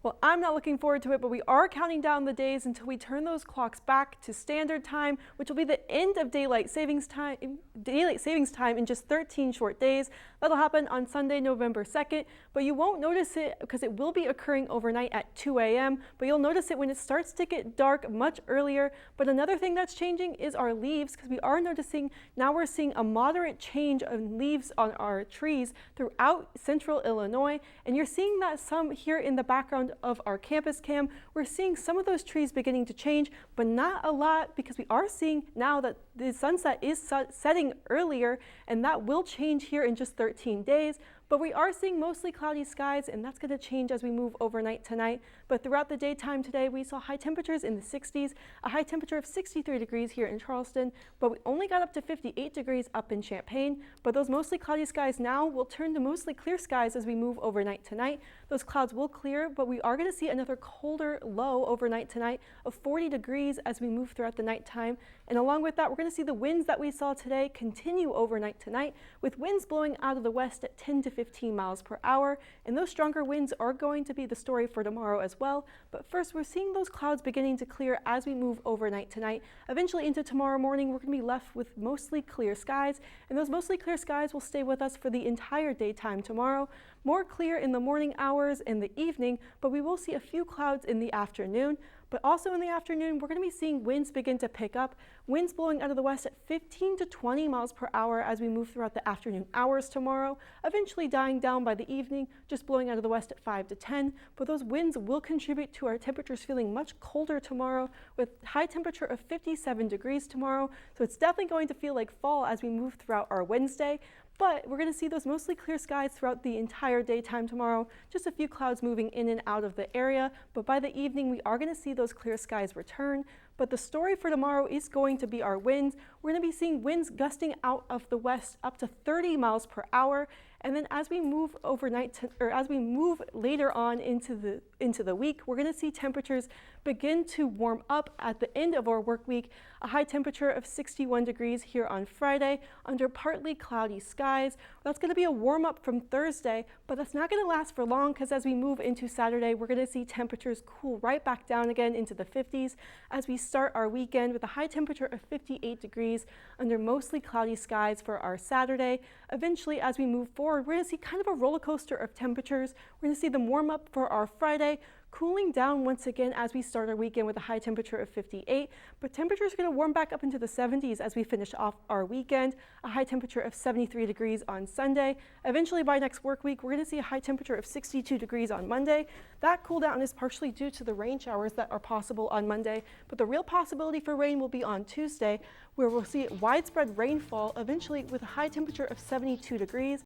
Well, I'm not looking forward to it, but we are counting down the days until we turn those clocks back to standard time, which will be the end of daylight savings time in just 13 short days. That'll happen on Sunday, November 2nd, but you won't notice it because it will be occurring overnight at 2 a.m., but you'll notice it when it starts to get dark much earlier. But another thing that's changing is our leaves, because we are noticing now we're seeing a moderate change in leaves on our trees throughout central Illinois, and you're seeing that some here in the background of our campus cam. We're seeing some of those trees beginning to change, but not a lot, because we are seeing now that the sunset is setting earlier, and that will change here in just 13 days. But we are seeing mostly cloudy skies, and that's going to change as we move overnight tonight. But throughout the daytime today, we saw high temperatures in the 60s, a high temperature of 63 degrees here in Charleston, but we only got up to 58 degrees up in Champaign. But those mostly cloudy skies now will turn to mostly clear skies as we move overnight tonight. Those clouds will clear, but we are going to see another colder low overnight tonight of 40 degrees as we move throughout the nighttime. And along with that, we're going to see the winds that we saw today continue overnight tonight, with winds blowing out of the west at 10 to 15 miles per hour. And those stronger winds are going to be the story for tomorrow as well. But first, we're seeing those clouds beginning to clear as we move overnight tonight. Eventually into tomorrow morning, we're going to be left with mostly clear skies, and those mostly clear skies will stay with us for the entire daytime tomorrow. More clear in the morning hours and the evening, but we will see a few clouds in the afternoon. But also in the afternoon, we're going to be seeing winds begin to pick up, winds blowing out of the west at 15 to 20 miles per hour as we move throughout the afternoon hours tomorrow, eventually dying down by the evening, just blowing out of the west at 5 to 10. But those winds will contribute to our temperatures feeling much colder tomorrow, with high temperature of 57 degrees tomorrow. So it's definitely going to feel like fall as we move throughout our Wednesday. But we're going to see those mostly clear skies throughout the entire daytime tomorrow, just a few clouds moving in and out of the area. But by the evening, we are going to see those clear skies return. But the story for tomorrow is going to be our winds. We're going to be seeing winds gusting out of the west up to 30 miles per hour. And then as we move overnight, as we move later on into the week, we're going to see temperatures begin to warm up at the end of our work week. A high temperature of 61 degrees here on Friday under partly cloudy skies. That's going to be a warm up from Thursday, but that's not going to last for long, because as we move into Saturday, we're going to see temperatures cool right back down again into the 50s as we start our weekend with a high temperature of 58 degrees under mostly cloudy skies for our Saturday. Eventually, as we move forward, we're going to see kind of a roller coaster of temperatures. We're going to see them warm up for our Friday, cooling down once again as we start our weekend with a high temperature of 58, but temperatures are going to warm back up into the 70s as we finish off our weekend, a high temperature of 73 degrees on Sunday. Eventually by next work week, we're going to see a high temperature of 62 degrees on Monday. That cool down is partially due to the rain showers that are possible on Monday, but the real possibility for rain will be on Tuesday, where we'll see widespread rainfall eventually with a high temperature of 72 degrees.